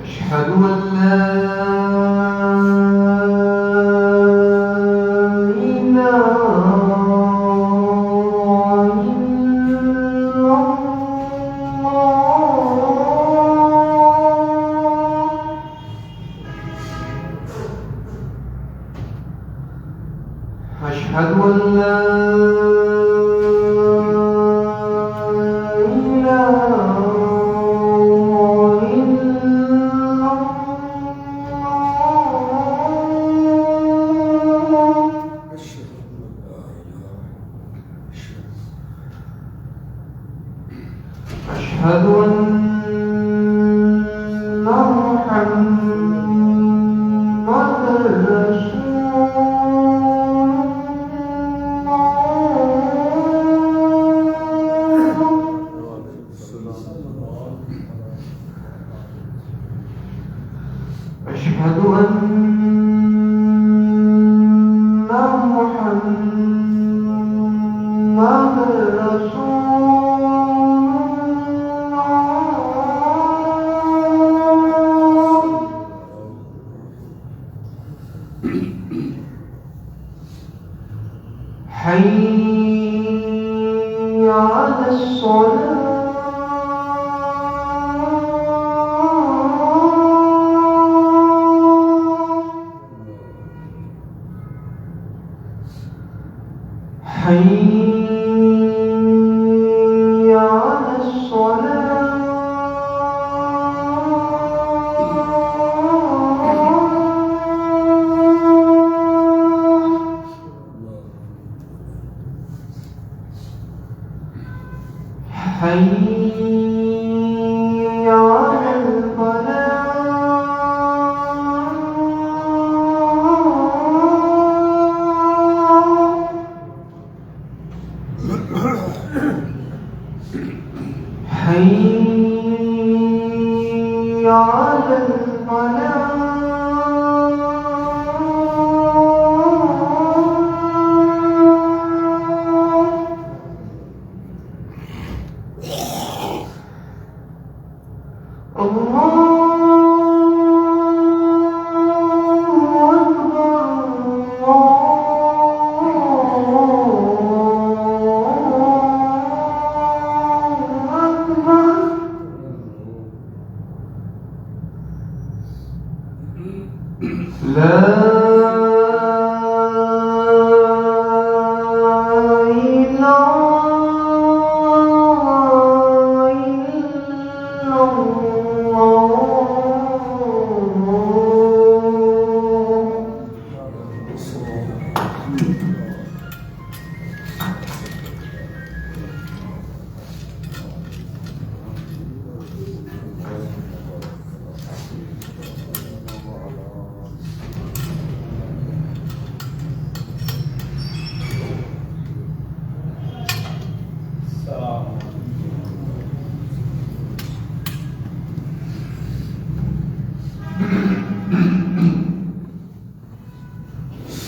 أشهد أن لا أشهد أن لا أشهد أن محمدًا رسول الله. أشهد أن محمدًا رسول حي على الصلاة. حي على الصلاة. حي على الفلاح. حي على الفلاح.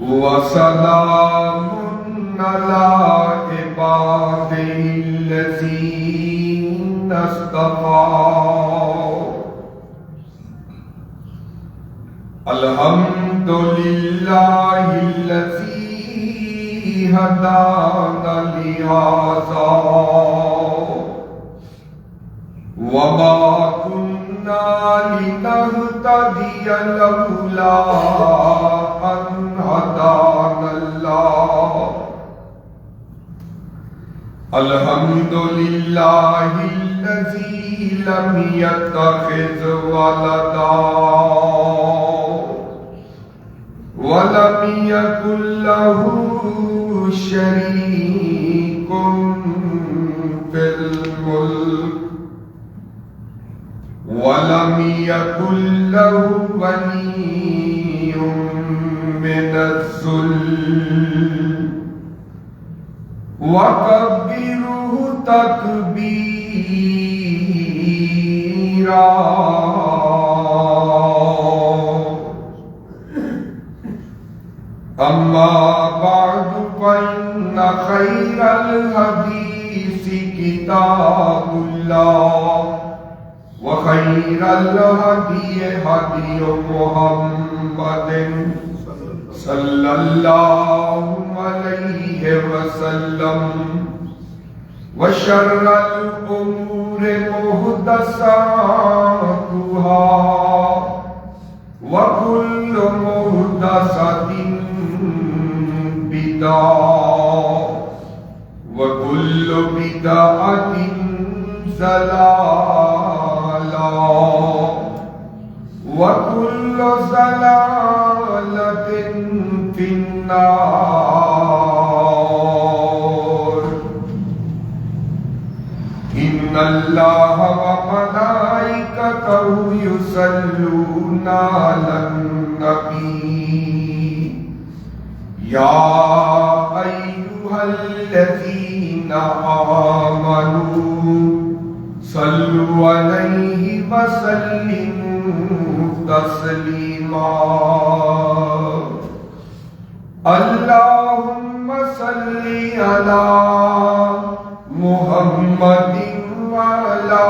وسلام على عباده الذين اصطفى الحمد لله الذي هدانا لهذا وما كنا لنهتدي لولا أن هدانا الله الحمد لله الذي لم يتخذ ولدا ولم يكن له شريك في الملك ولم يكن له ولي من الذل وكبره تكبيرا أما بعد فإن خير الحديث كتاب الله وخير الهدي هدي محمد صلى الله عليه وسلم وشر الأمور محدثاتها وكل محدثة بدعة وكل بدعة ضلالة وكل ضلالة في النار إن الله وملائكته يصلون على النبي يا أيها الذين آمنوا صلوا عليه وسلموا تسليما اللهم صل على محمد وعلى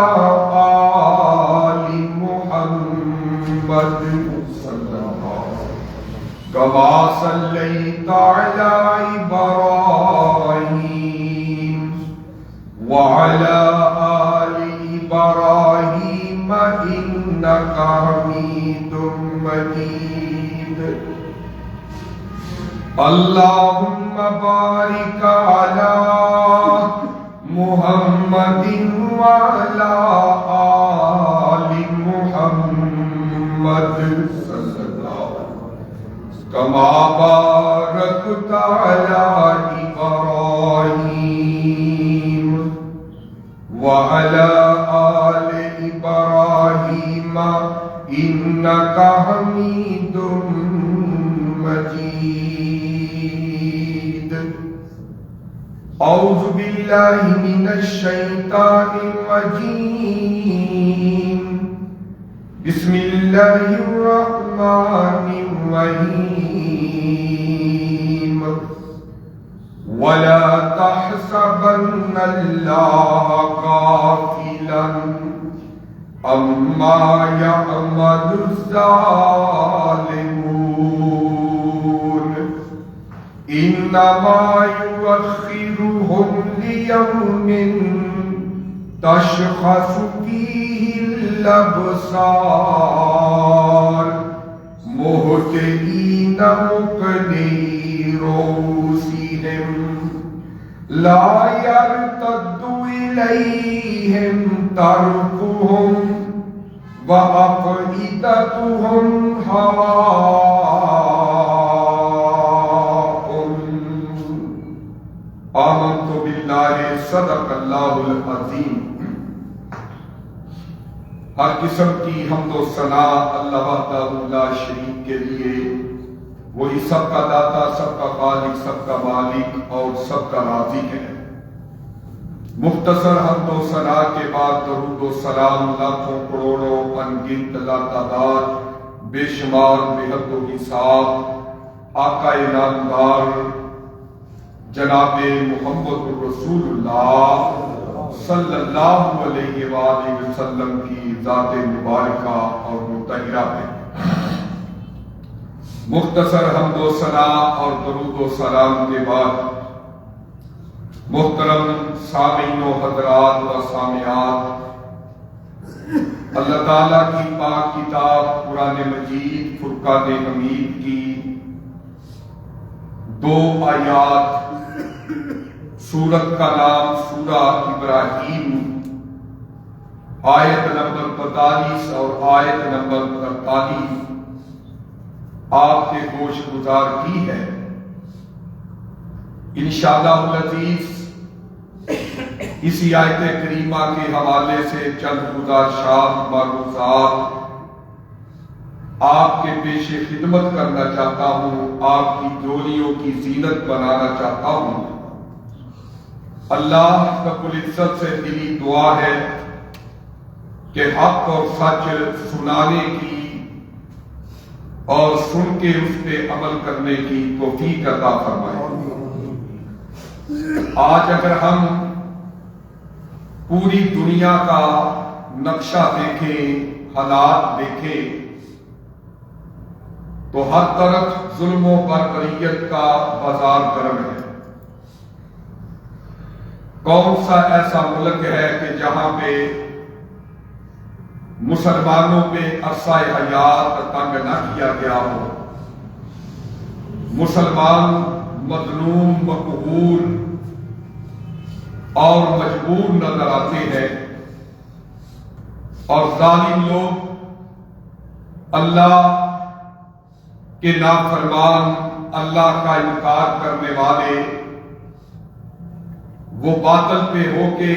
آل محمد كما صليت على إبراهيم وعلى آل إبراهيم إنك حميد مجيد اللهم بارك على محمد وعلى آل محمد كما باركت على إبراهيم وعلى آل إبراهيم إنك حميد مجيد أعوذ بالله من الشيطان الرجيم بسم الله الرحمن الرحيم ولا تحسبن الله غافلا عما يعمل الظالمون إنما يؤخرهم ليوم تشخص فيه الأبصار مهطعين مقنعي رؤوسهم لا يرتد إليهم طرفهم وأفئدتهم هواء آمنت بالله صدق الله العظيم ہر قسم کی حمد و ثنا اللہ وحدہ لا شریک کے لیے، وہی سب کا داتا، سب کا خالق، سب کا مالک اور سب کا رازق ہے۔ مختصر حمد و ثنا کے بعد درود و سلام لاکھوں کروڑوں انگنت لاتعداد بے شمار بے حد و حساب آقا نامدار جناب محمد رسول اللہ صلی اللہ علیہ وآلہ وسلم کی ذات مبارکہ اور مطہرہ ہے۔ مختصر حمد و ثنا اور درود و سلام کے بعد محترم سامعین و حضرات و سامعات، اللہ تعالیٰ کی پاک کتاب قرآن مجید فرقان حمید کی 2 آیات، سورت کا نام سورہ ابراہیم، آیت نمبر 45 اور آیت نمبر 43 آپ کے گوش گزار کی ہے۔ انشاءاللہ العزیز اسی آیت کریمہ کے حوالے سے چند گزارشات معروضات آپ کے پیش خدمت کرنا چاہتا ہوں، آپ کی جولیوں کی زینت بنانا چاہتا ہوں۔ اللہ رب العزت سے دلی دعا ہے کہ حق اور سچ سنانے کی اور سن کے اس پہ عمل کرنے کی توفیق عطا فرمائے۔ آج اگر ہم پوری دنیا کا نقشہ دیکھیں، حالات دیکھیں، تو ہر طرف ظلم و بربریت کا بازار گرم ہے۔ کون سا ایسا ملک ہے کہ جہاں پہ مسلمانوں پہ عرصہ حیات تنگ نہ کیا گیا ہو؟ مسلمان مظلوم، مقہور اور مجبور نظر آتے ہیں، اور ظالم لوگ اللہ کے نافرمان، اللہ کا انکار کرنے والے، وہ باطل پہ ہو کے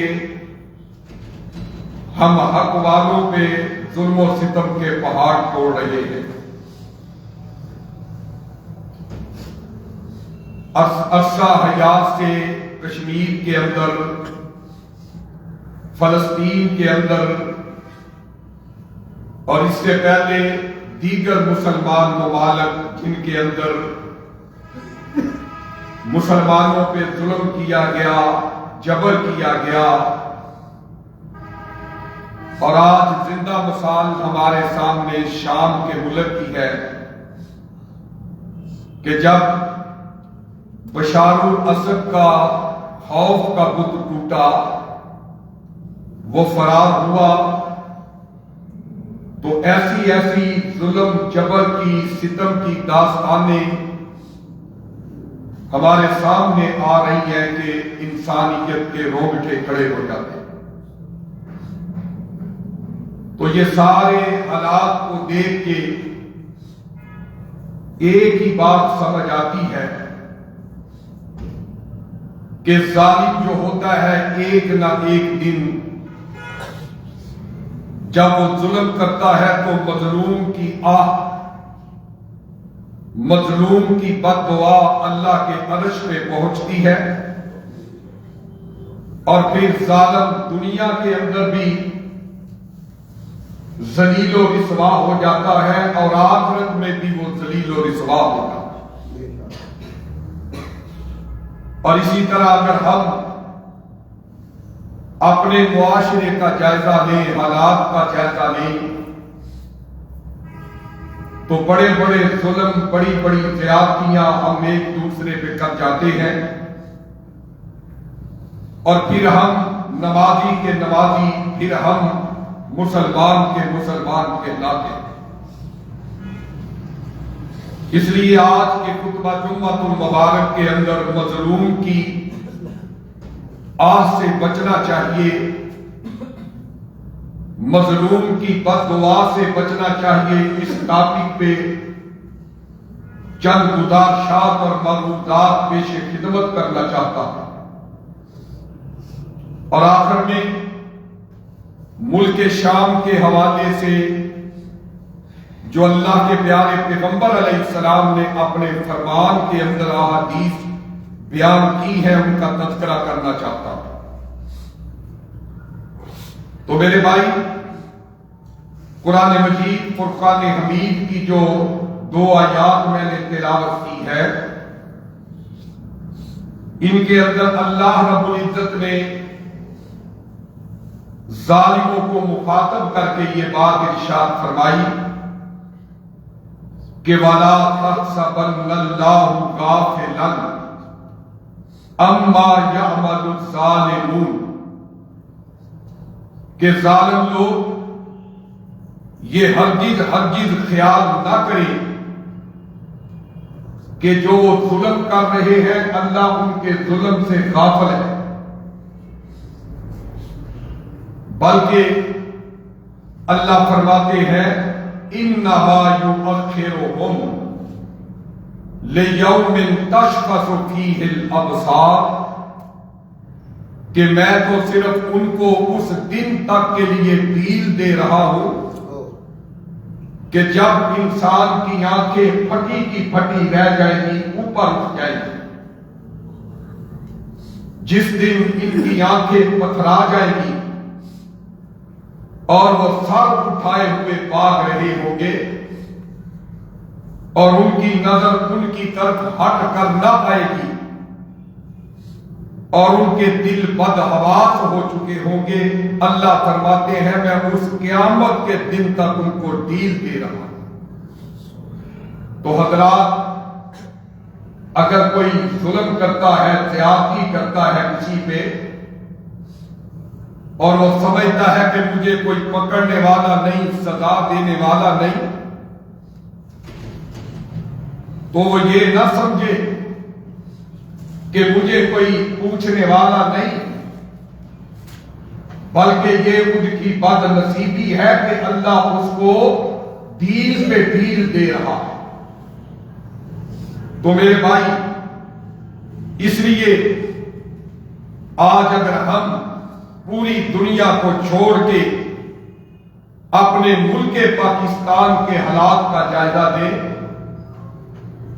ہم حق والوں پہ ظلم و ستم کے پہاڑ توڑ رہے ہیں۔ عرصہ حیات سے کشمیر کے اندر، فلسطین کے اندر اور اس سے پہلے دیگر مسلمان ممالک جن کے اندر مسلمانوں پہ ظلم کیا گیا، جبر کیا گیا، اور آج زندہ مثال ہمارے سامنے شام کے ملک کی ہے کہ جب بشار الاسد کا خوف کا بت ٹوٹا، وہ فرار ہوا، تو ایسی ایسی ظلم جبر کی، ستم کی داستانیں ہمارے سامنے آ رہی ہیں کہ انسانیت کے رونگٹے کھڑے ہو جاتے ہیں۔ تو یہ سارے حالات کو دیکھ کے ایک ہی بات سمجھ آتی ہے کہ ظالم جو ہوتا ہے ایک نہ ایک دن جب وہ ظلم کرتا ہے تو مظلوم کی آہ، مظلوم کی بد دعا اللہ کے عرش پہ پہنچتی ہے، اور پھر ظالم دنیا کے اندر بھی ذلیل و رسوا ہو جاتا ہے، اور آخرت میں بھی وہ ذلیل و رسوا ہوگا۔ اور اسی طرح اگر ہم اپنے معاشرے کا جائزہ لیں، حالات کا جائزہ لیں، تو بڑے بڑے ظلم، بڑی بڑی زیادتیاں ہم ایک دوسرے پہ کر جاتے ہیں، اور پھر ہم نمازی کے نمازی، پھر ہم مسلمان کے مسلمان کہلاتے ہیں۔ اس لیے آج کے خطبہ جمعۃ المبارک کے اندر مظلوم کی آہ سے بچنا چاہیے، مظلوم کی بد دعا سے بچنا چاہیے۔ اس ٹاپک پہ چند گزارشات اور معروضات پیش خدمت کرنا چاہتا ہوں، اور آخر میں ملک ملک شام کے حوالے سے جو اللہ کے پیارے پیغمبر علیہ السلام نے اپنے فرمان کے اندر احادیث بیان کی ہے، ان کا تذکرہ کرنا چاہتا ہوں۔ تو میرے بھائی، قرآن مجید فرقان حمید کی جو 2 آیات میں نے تلاوت کی ہے، ان کے اندر اللہ رب العزت نے ظالموں کو مخاطب کر کے یہ بات ارشاد فرمائی کہ وَلَا تَحْسَبَنَّ اللَّهُ غَافِلًا عَمَّا يَعْمَلُ الظَّالِمُونَ، کہ ظالم لوگ یہ ہرگز خیال نہ کریں کہ جو وہ ظلم کر رہے ہیں اللہ ان کے ظلم سے غافل ہے، بلکہ اللہ فرماتے ہیں اِنَّمَا يُؤَخِّرُهُمْ لِيَوْمٍ تَشْخَصُ فِيهِ الْأَبْصَارُ، کہ میں تو صرف ان کو اس دن تک کے لیے ڈیل دے رہا ہوں کہ جب انسان کی آنکھیں پھٹی کی پھٹی رہ جائیں گی، اوپر اٹھ جائیں گی، جس دن ان کی آنکھیں پتھرا جائیں گی اور وہ سر اٹھائے ہوئے بھاگ رہے ہوں گے اور ان کی نظر ان کی طرف ہٹ کر نہ آئے گی اور ان کے دل بدحواس ہو چکے ہوں گے۔ اللہ فرماتے ہیں میں اس قیامت کے دن تک ان کو ڈیل دے رہا ہوں۔ تو حضرات، اگر کوئی ظلم کرتا ہے، زیادتی کرتا ہے کسی پہ، اور وہ سمجھتا ہے کہ مجھے کوئی پکڑنے والا نہیں، سزا دینے والا نہیں، تو وہ یہ نہ سمجھے کہ مجھے کوئی پوچھنے والا نہیں، بلکہ یہ مجھ کی بد نصیبی ہے کہ اللہ اس کو ڈیل پہ ڈیل دے رہا ہے۔ تو میرے بھائی، اس لیے آج اگر ہم پوری دنیا کو چھوڑ کے اپنے ملک پاکستان کے حالات کا جائزہ دیں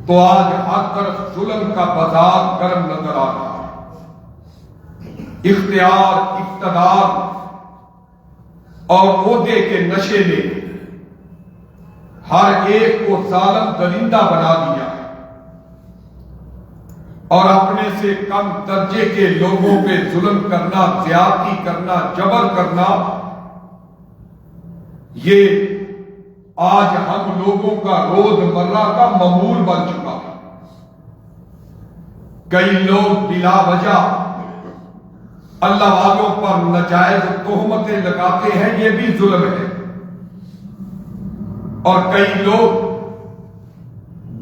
تو آج ہر طرف ظلم کا بازار گرم نظر آ رہا ہے۔ اختیار، اقتدار اور عہدے کے نشے نے ہر ایک کو ظالم درندہ بنا دیا ہے اور اپنے سے کم درجے کے لوگوں پہ ظلم کرنا، زیادتی کرنا، جبر کرنا، یہ آج ہم لوگوں کا روزمرہ کا معمول بن چکا ہے۔ کئی لوگ بلا وجہ اللہ والوں پر ناجائز تہمتیں لگاتے ہیں، یہ بھی ظلم ہے، اور کئی لوگ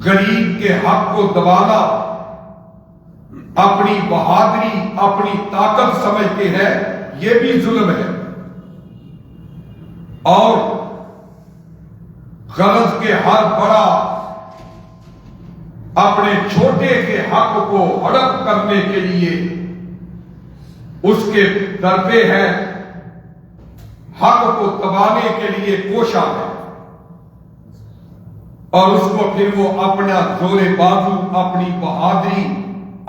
غریب کے حق کو دبانا اپنی بہادری، اپنی طاقت سمجھتے ہیں، یہ بھی ظلم ہے، اور غرض کے ہر بڑا اپنے چھوٹے کے حق کو ہڑپ کرنے کے لیے اس کے درپے ہے، حق کو دبانے کے لیے کوشاں ہے، اور اس کو پھر وہ اپنا زور بازو، اپنکہ بہادری،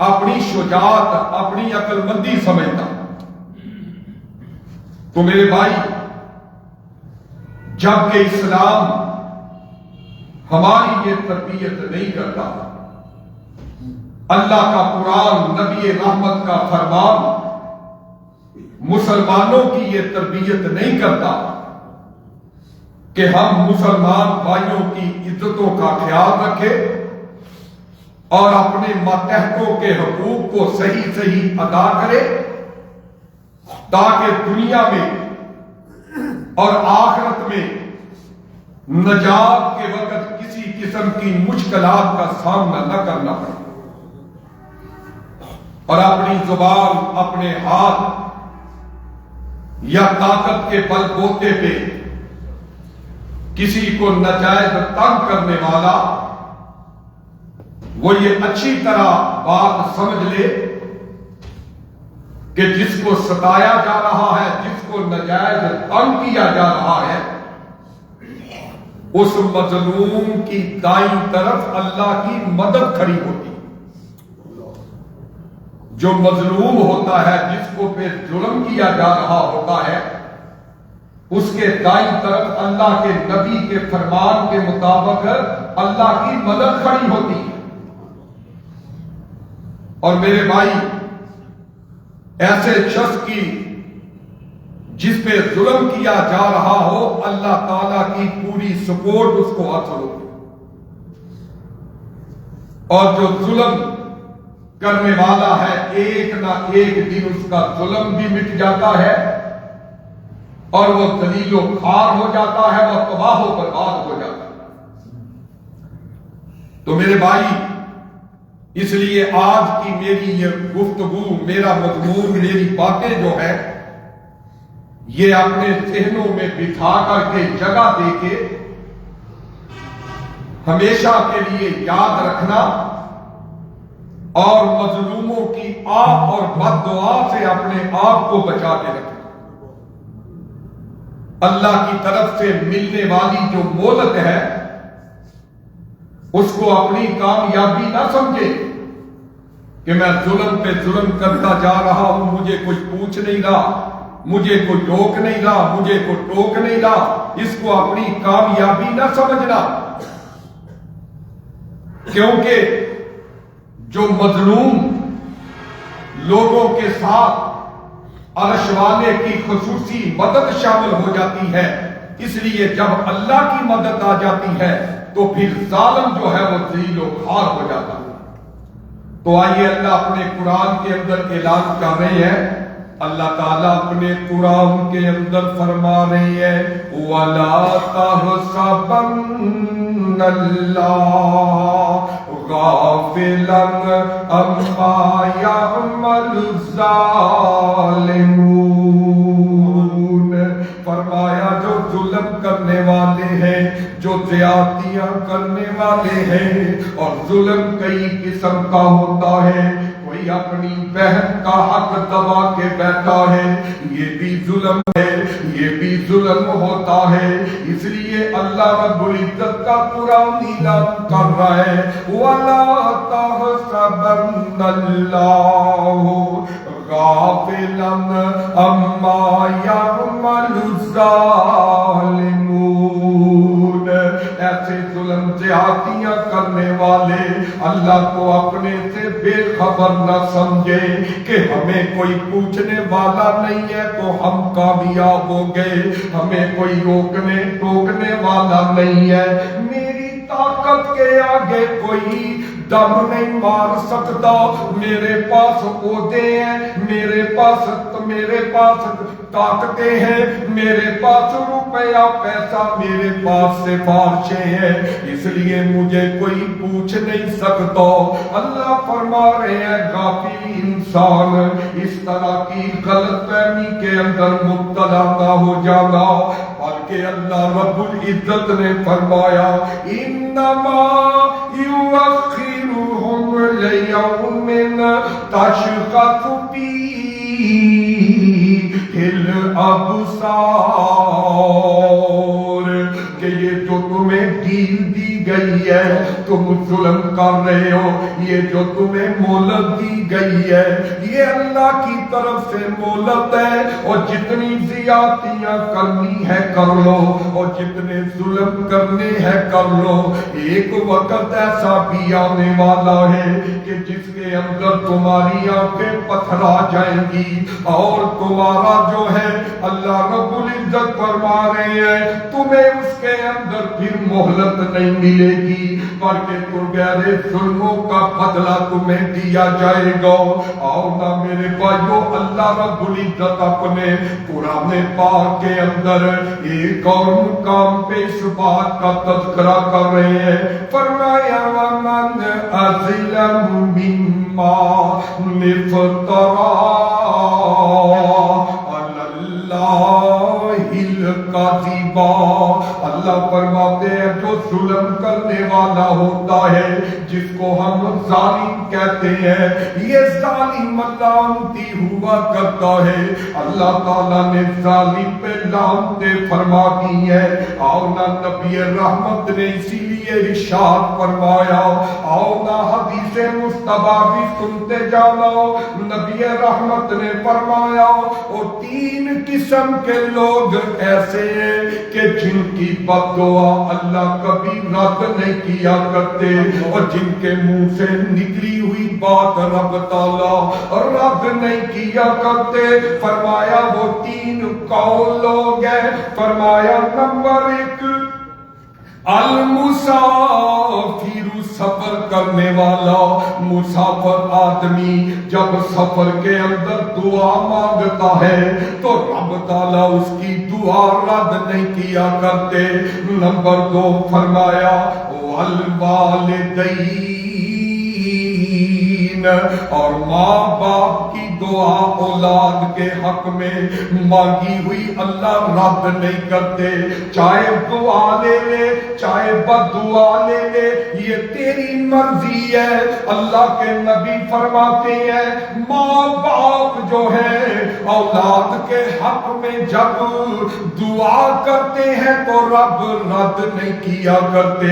اپنی شجاعت، اپنی عقل مندی سمجھتا۔ تو میرے بھائی، جبکہ اسلام ہماری یہ تربیت نہیں کرتا، اللہ کا قرآن، نبی رحمت کا فرمان مسلمانوں کی یہ تربیت نہیں کرتا کہ ہم مسلمان بھائیوں کی عزتوں کا خیال رکھیں اور اپنے ماتحتوں کے حقوق کو صحیح ادا کرے، تاکہ دنیا میں اور آخرت میں نجات کے وقت کسی قسم کی مشکلات کا سامنا نہ کرنا پڑے، اور اپنی زبان، اپنے ہاتھ یا طاقت کے بل بوتے پہ کسی کو ناجائز تنگ کرنے والا وہ یہ اچھی طرح بات سمجھ لے کہ جس کو ستایا جا رہا ہے، جس کو ناجائز تنگ کیا جا رہا ہے، اس مظلوم کی دائیں طرف اللہ کی مدد کھڑی ہوتی ہے۔ جو مظلوم ہوتا ہے، جس کو پہ ظلم کیا جا رہا ہوتا ہے، اس کے دائیں طرف اللہ کے نبی کے فرمان کے مطابق اللہ کی مدد کھڑی ہوتی ہے۔ اور میرے بھائی، ایسے شخص کی جس پہ ظلم کیا جا رہا ہو، اللہ تعالیٰ کی پوری سپورٹ اس کو حاصل ہوگی، اور جو ظلم کرنے والا ہے، ایک نہ ایک دن اس کا ظلم بھی مٹ جاتا ہے اور وہ ذلیل و خوار ہو جاتا ہے، وہ تباہ و برباد ہو جاتا ہے۔ تو میرے بھائی، اس لیے آج کی میری یہ گفتگو، میرا مضمون، میری باتیں جو ہے، یہ اپنے ذہنوں میں بٹھا کر کے، جگہ دے کے ہمیشہ کے لیے یاد رکھنا، اور مظلوموں کی آہ اور بد دعا سے اپنے آپ کو بچا کے رکھنا۔ اللہ کی طرف سے ملنے والی جو مہلت ہے، اس کو اپنی کامیابی نہ سمجھے کہ میں ظلم پہ ظلم کرتا جا رہا ہوں، مجھے کوئی پوچھ نہیں رہا، مجھے کوئی ٹوک نہیں رہا، مجھے کوئی ٹوک نہیں رہا۔ اس کو اپنی کامیابی نہ سمجھنا، کیونکہ جو مظلوم لوگوں کے ساتھ عرش والے کی خصوصی مدد شامل ہو جاتی ہے، اس لیے جب اللہ کی مدد آ جاتی ہے تو پھر ظالم جو ہے وہ ذلیل و خوار ہو جاتا ہے۔ تو آئیے، اللہ اپنے قرآن کے اندر اعلان کر رہے ہیں، اللہ تعالیٰ اپنے قرآن کے اندر فرما رہے ہیں، وَلَا تَحْسَبَنَّ اللَّهَ غَافِلًا عَمَّا يَعْمَلُ الظَّالِمُونَ۔ فرمایا، جو ظلم کرنے والے ہیں، جو زیادتیاں کرنے والے ہیں، اور ظلم کئی قسم کا ہوتا ہے، کوئی اپنی بہن کا حق دبا کے بیٹھا ہے، یہ بھی ظلم ہے، یہ بھی ظلم ہوتا ہے۔ اس لیے اللہ رب العزت کا قرآن اعلان کر رہا ہے، وَلَا تَحْسَبَنَّ اللَّهَ غَافِلًا عَمَّا يَعْمَلُ الظَّالِمُونَ۔ ایسے ظلم زیادتیاں کرنے والے اللہ کو اپنے سے بے خبر نہ سمجھے کہ ہمیں کوئی پوچھنے والا نہیں ہے تو ہم کامیاب ہو گئے، ہمیں کوئی روکنے ٹوکنے والا نہیں ہے، میری طاقت کے آگے کوئی دم نہیں مار سکتا، میرے پاس عہدے ہیں، میرے پاس طاقتیں ہیں، میرے پاس روپیہ پیسہ، میرے پاس سفارشیں ہیں، اس لیے مجھے کوئی پوچھ نہیں سکتا۔ اللہ فرما رہے ہیں، غافل انسان اس طرح کی غلط فہمی کے اندر مبتلا نہ ہو جانا، بلکہ اللہ رب العزت نے فرمایا، انما یؤخرہم لیوم تشخص فیہ الابصار، کہ یہ جو تمہیں ڈیل دی گئی ہے، تم ظلم کر رہے ہو، یہ جو تمہیں مہلت دی گئی ہے، یہ اللہ کی طرف سے مہلت ہے، اور جتنی زیادتیاں کرنی ہے کر لو، اور جتنے ظلم کرنے ہیں کر لو۔ ایک وقت ایسا بھی آنے والا ہے کہ جس کے اندر تمہاری آنکھیں پتھرا جائیں گی، اور تمہارا جو ہے اللہ رب العزت فرما رہے ہیں، تمہیں اس کے اندر پھر مہلت نہیں ملے گی، بلکہ تمہارے ظلموں کا بدلہ تمہیں دیا جائے گا۔ اور نہ میرے بھائیو، اللہ رب العزت اپنے قرآن پاک کے اندر ایک اور مقام پہ اس بات کا تذکرہ کر رہے ہیں، فرمایا، وَمَنْ أَظْلَمُ مِمَّن افْتَرَىٰ عَلَى اللَّهِ الکاذبا، اللہ فرماتے ہیں جو ظلم کرنے والا ہوتا ہے جس کو ہم ظالم کہتے ہیں، یہ ظالم لعنتی ہوا کرتا ہے۔ اللہ تعالیٰ نے ظالم پہ لعنتیں فرما دی ہیں، اور نہ نبی رحمت نے اسی لیے ارشاد فرمایا، اور نہ حدیث مصطفیٰ بھی سنتے جانا، نبی رحمت نے فرمایا اور تین قسم کے لوگ ایسے ہیں کہ جن کی بد دعا اللہ کبھی رد نہیں کیا کرتے، اور جن کے منہ سے نکلی ہوئی بات رب تعالیٰ رد نہیں کیا کرتے۔ فرمایا وہ تین کون لوگ ہیں؟ فرمایا نمبر ایک المسافر، سفر کرنے والا مسافر آدمی جب سفر کے اندر دعا مانگتا ہے تو رب تعالیٰ اس کی دعا رد نہیں کیا کرتے۔ نمبر دو فرمایا والوالدین، اور ماں باپ کی دعا اولاد کے حق میں مانگی ہوئی اللہ رد نہیں کرتے، چاہے دعا لے لے چاہے بد دعا لے لے، یہ تیری مرضی ہے۔ اللہ کے نبی فرماتے ہیں ماں باپ جو ہے اولاد کے حق میں جب دعا کرتے ہیں تو رب رد نہیں کیا کرتے،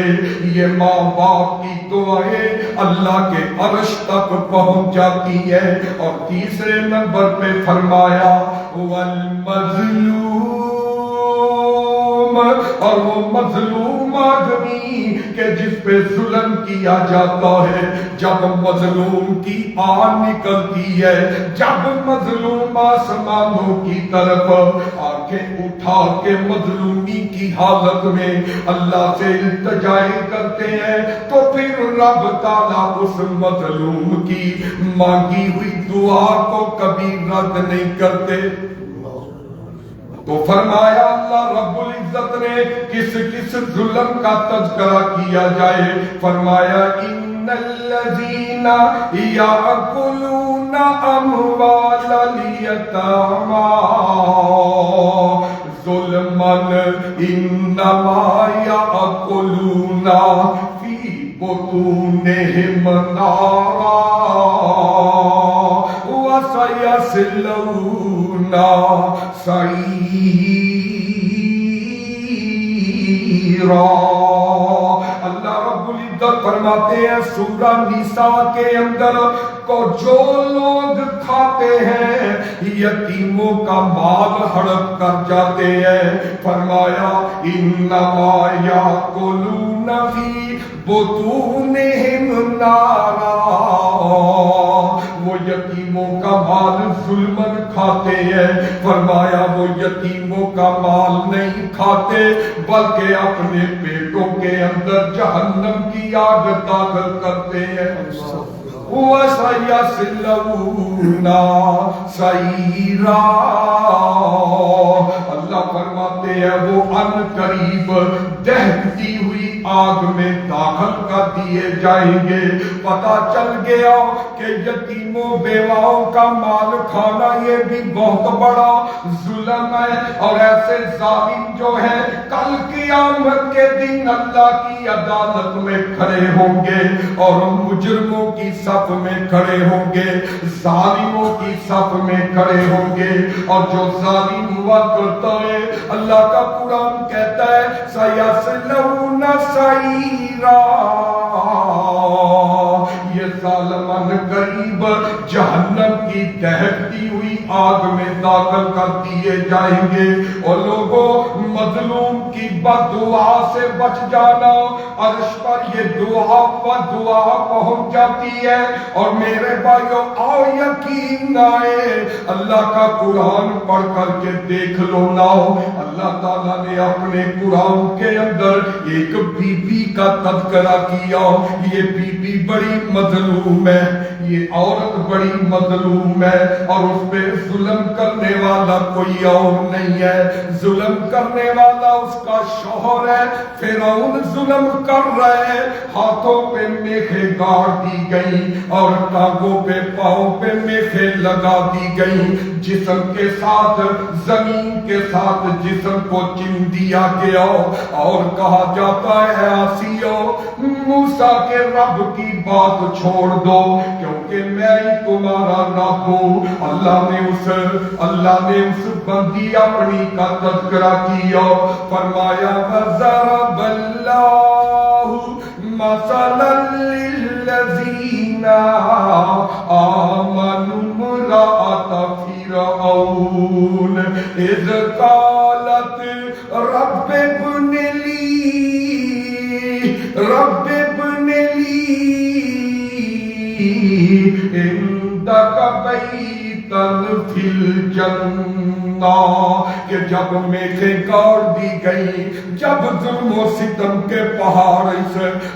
یہ ماں باپ کی دعائیں اللہ کے عرش تک پہنچ جاتی ہے۔ اور تیسرے نمبر پہ فرمایا والمظلوم، اور وہ مظلوم آدمی کہ جس پہ ظلم کیا جاتا ہے، جب مظلوم کی آن نکلتی ہے، جب مظلوم آسمانوں کی طرف آنکھیں اٹھا کے مظلومی کی حالت میں اللہ سے التجائے کرتے ہیں تو پھر رب تعالیٰ اس مظلوم کی مانگی ہوئی دعا کو کبھی رد نہیں کرتے۔ تو فرمایا اللہ رب العزت نے کس کس ظلم کا تذکرہ کیا جائے؟ فرمایا ان الذین یاکلون اموال الیتامی ظلما انما یاکلون فی بطونہم نارا وسیصلون سعیرا۔ اللہ رب العزت فرماتے ہیں سورہ نساء کے اندر کو جو لوگ کھاتے ہیں یتیموں کا مال ہڑپ کر جاتے ہیں، فرمایا انما یاکلون فی بطونہم نارا، وہ یتیموں کا مال ظلمن کھاتے ہیں۔ فرمایا وہ یتیموں کا مال نہیں کھاتے بلکہ اپنے پیٹوں کے اندر جہنم کی آگ داخل کرتے ہیں۔ وَسَيَصْلَوْنَ سَعِيرًا، اللہ فرماتے ہیں وہ ان قریب دہکتی ہوئی آگ میں داخل کر دیے جائیں گے۔ پتہ چل گیا کہ یتیموں بیواؤں کا مال کھانا یہ بھی بہت بڑا ظلم ہے، اور ایسے ظالم جو ہیں کل قیامت کے دن اللہ کی عدالت میں کھڑے ہوں گے اور مجرموں کی صف میں کھڑے ہوں گے، ظالموں کی صف میں کھڑے ہوں گے۔ اور جو ظالم ہوا کرتا ہے اللہ کا قرآن کہتا ہے سَيَصْلَوْنَ سَعِيرًا، یہ ظالمان قریب جہنم کی دہکتی ہوئی آگ میں داخل کر دیے جائیں گے۔ اور لوگوں مظلوم کی بد دعا سے بچ جانا، عرش پر یہ دعا بد دعا پہنچ جاتی ہے۔ اور میرے بھائیوں آؤ یقین آئے، اللہ کا قرآن پڑھ کر کے دیکھ لو لاؤ، اللہ تعالیٰ نے اپنے قرآن کے اندر ایک بی بی کا تذکرہ کیا۔ یہ بی بی بڑی مظلوم ہے، یہ عورت بڑی مظلوم ہے، اور اس پہ ظلم کرنے والا کوئی اور نہیں ہے۔ ظلم کرنے والا اس کا شوہر ہے، فرعون ظلم کر رہے ہیں، ہاتھوں پہ میخیں گاڑ دی گئی اور ٹانگوں پہ پاؤں پہ میخیں لگا دی گئی۔ جسم کے ساتھ زمین کے ساتھ جسم کو چن دیا گیا اور کہا جاتا ہے آسیو موسیٰ کے رب کی بات چھوڑ دو کیونکہ میں ہی تمہارا رب ہوں۔ اللہ نے اس بندی اپنی کا تذکرہ کیا، فرمایا وَضَرَبَ اللَّهُ مَثَلًا لِلَّذِينَ آمَنُوا امرأة فرعون إذ قالت رب ابن لي عندك بيتا في الجنة، کہ جب میخیں گاڑ دی گئی، جب ظلم و ستم کے پہاڑ اس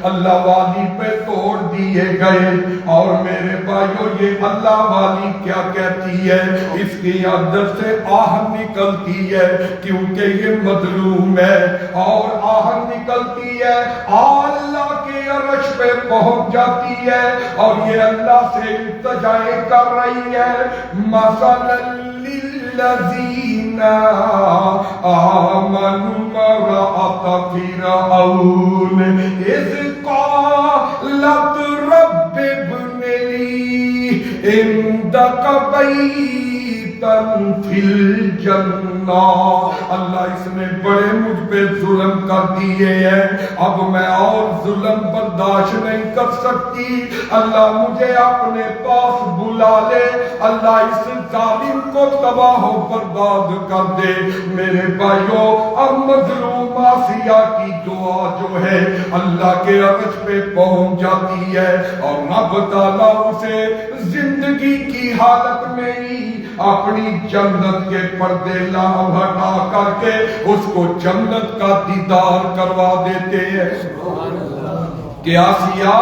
اللہ والی پہ توڑ دیے گئے، اور میرے بھائیو یہ اللہ والی کیا کہتی ہے، اس کی عادت سے آہن نکلتی ہے کیونکہ یہ مظلوم ہے، اور آہن نکلتی ہے اللہ کے عرش پہ پہنچ جاتی ہے اور یہ اللہ سے التجائے کر رہی ہے۔ مثلا للذین آمنوا امرأة فرعون اذ قالت رب ابن لي عندك بیتا فی الجنہ۔ اللہ اس نے بڑے مجھ پہ ظلم کر دیے ہیں، اب میں اور ظلم برداشت نہیں کر سکتی، اللہ مجھے اپنے پاس بلا لے، اللہ اس ظالم کو تباہ و برباد کر دے۔ میرے بھائیو اب مظلوم آسیہ کی دعا جو ہے اللہ کے عرش پہ پہنچ جاتی ہے اور رب تعالیٰ اسے زندگی کی حالت میں ہی اپنی جنت کے پردے ہٹا کر کے اس کو جنت کا دیدار کروا دیتے ہیں۔ کہ آسیہ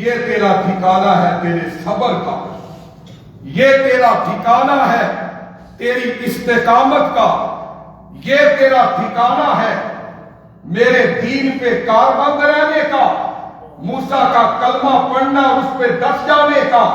یہ تیرا ٹھکانہ ہے تیرے صبر کا، یہ تیرا ٹھکانہ ہے تیری استقامت کا، یہ تیرا ٹھکانہ ہے میرے دین پہ کاربند رہنے کا، موسیٰ کا کلمہ پڑھنا اس پہ دس جانے کا،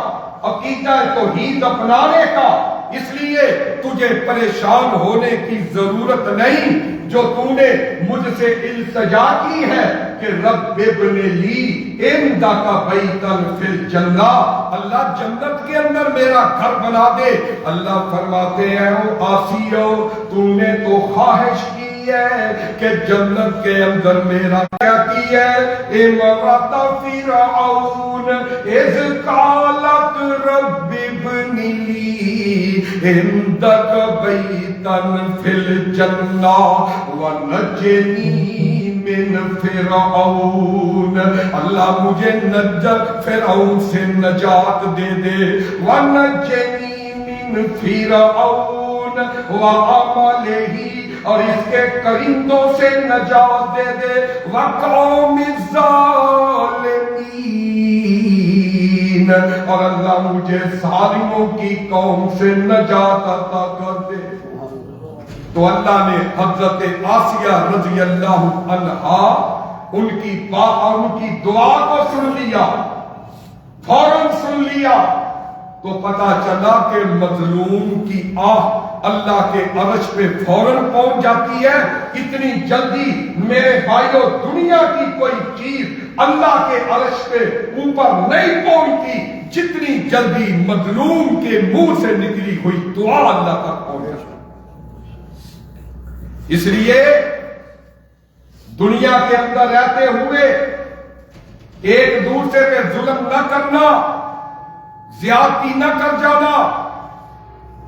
عقیدہ توحید اپنانے کا۔ اس لیے تجھے پریشان ہونے کی ضرورت نہیں، جو تو نے مجھ سے التجا کی ہے کہ رب ابن لی عندک بیتا فی الجنہ، اللہ جنت کے اندر میرا گھر بنا دے۔ اللہ فرماتے ہیں آسیو تو نے تو خواہش کی ہے کہ جنت کے اندر میرا کیا کی ہے، امرأة فرعون اذ قالت رب ابن لی عندک بیتا فی الجنہ ونجنی من فرعون، اللہ مجھے فرعون سے نجات دے دے، ونجنی من فرعون وعملہ، اور اس کے کرندوں سے نجات دے دے، وقوم الظالمین، اور اللہ مجھے ظالموں کی قوم سے نجات عطا کر دے۔ تو اللہ نے حضرت آسیہ رضی اللہ عنہا ان کی دعا کو سن لیا، فوراً سن لیا، تو پتا چلا کہ مظلوم کی آہ اللہ کے عرش پہ فوراً پہنچ جاتی ہے۔ اتنی جلدی میرے بھائیو دنیا کی کوئی چیز اللہ کے عرش پہ اوپر نہیں پہنچتی جتنی جلدی مظلوم کے منہ سے نکلی ہوئی دعا اللہ تک پہنچ جاتی۔ اس لیے دنیا کے اندر رہتے ہوئے ایک دوسرے پہ ظلم نہ کرنا، زیادتی نہ کر جانا،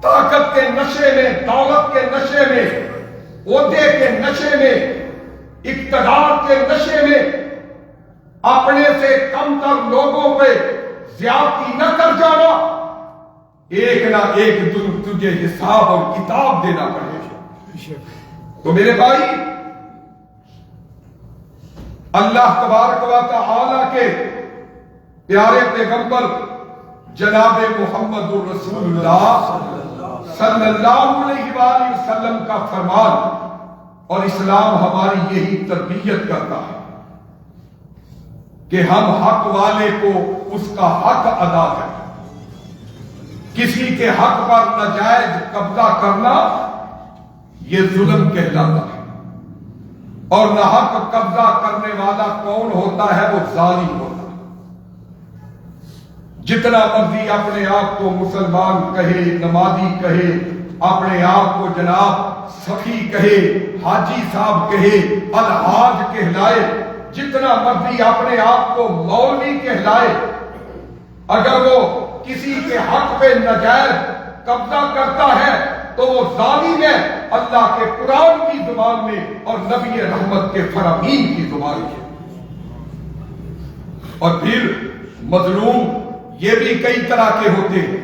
طاقت کے نشے میں، دولت کے نشے میں، عہدے کے نشے میں، اقتدار کے نشے میں اپنے سے کم تر لوگوں پہ زیادتی نہ کر جانا، ایک نہ ایک دن تجھے حساب اور کتاب دینا پڑے گا۔ تو میرے بھائی اللہ تبارک و تعالی کے پیارے پیغمبر جناب محمد الرسول اللہ صلی اللہ علیہ وآلہ وسلم کا فرمان اور اسلام ہماری یہی تربیت کرتا ہے کہ ہم حق والے کو اس کا حق ادا کریں، کسی کے حق پر ناجائز قبضہ کرنا یہ ظلم کہلاتا ہے، اور ناحق قبضہ کرنے والا کون ہوتا ہے؟ وہ ظالم ہوتا ہے۔ جتنا مرضی اپنے آپ کو مسلمان کہے، نمازی کہے، اپنے آپ کو جناب سخی کہے، حاجی صاحب کہے، الحاج کہلائے، جتنا مرضی اپنے آپ کو مولوی کہلائے، اگر وہ کسی کے حق پہ ناجائز قبضہ کرتا ہے تو وہ ظالم ہے، اللہ کے قرآن کی زبان میں اور نبی رحمت کے فرامین کی زبان میں۔ اور پھر مظلوم یہ بھی کئی طرح کے ہوتے ہیں۔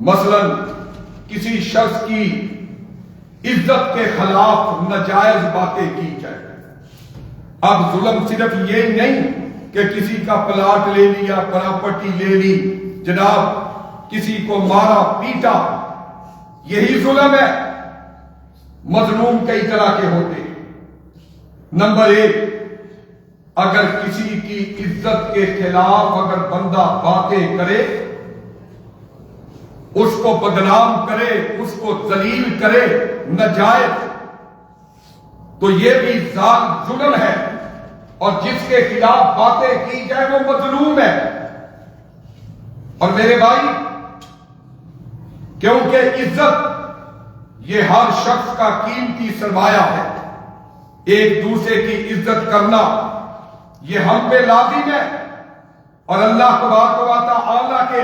مثلا کسی شخص کی عزت کے خلاف ناجائز باتیں کی جائے۔ اب ظلم صرف یہ نہیں کہ کسی کا پلاٹ لے لیا، پراپرٹی لے لی، جناب کسی کو مارا پیٹا، یہی ظلم ہے۔ مظلوم کئی طرح کے ہوتے ہیں۔ نمبر 1، اگر کسی کی عزت کے خلاف اگر بندہ باتیں کرے، اس کو بدنام کرے، اس کو ذلیل کرے ناجائز، تو یہ بھی ظلم ہے، اور جس کے خلاف باتیں کی جائے وہ مظلوم ہے۔ اور میرے بھائی، کیونکہ عزت یہ ہر شخص کا قیمتی سرمایہ ہے، ایک دوسرے کی عزت کرنا یہ ہم پہ لازم ہے، اور اللہ تبارک و تعالی کے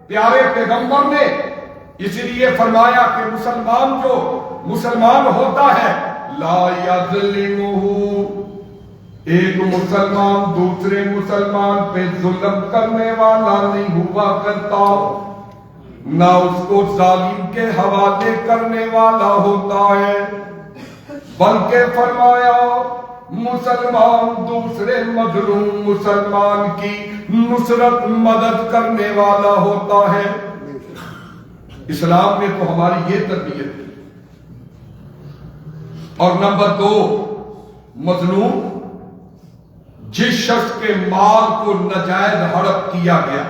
پیارے پیغمبر نے اس لیے فرمایا کہ مسلمان جو مسلمان ہوتا ہے لا یظلمہ، ایک مسلمان دوسرے مسلمان پہ ظلم کرنے والا نہیں ہوا کرتا، نہ اس کو ظالم کے حوالے کرنے والا ہوتا ہے، بلکہ فرمایا مسلمان دوسرے مظلوم مسلمان کی نصرت مدد کرنے والا ہوتا ہے۔ اسلام نے تو ہماری یہ تربیت کی۔ اور نمبر 2، مظلوم جس شخص کے مال کو ناجائز ہڑپ کیا گیا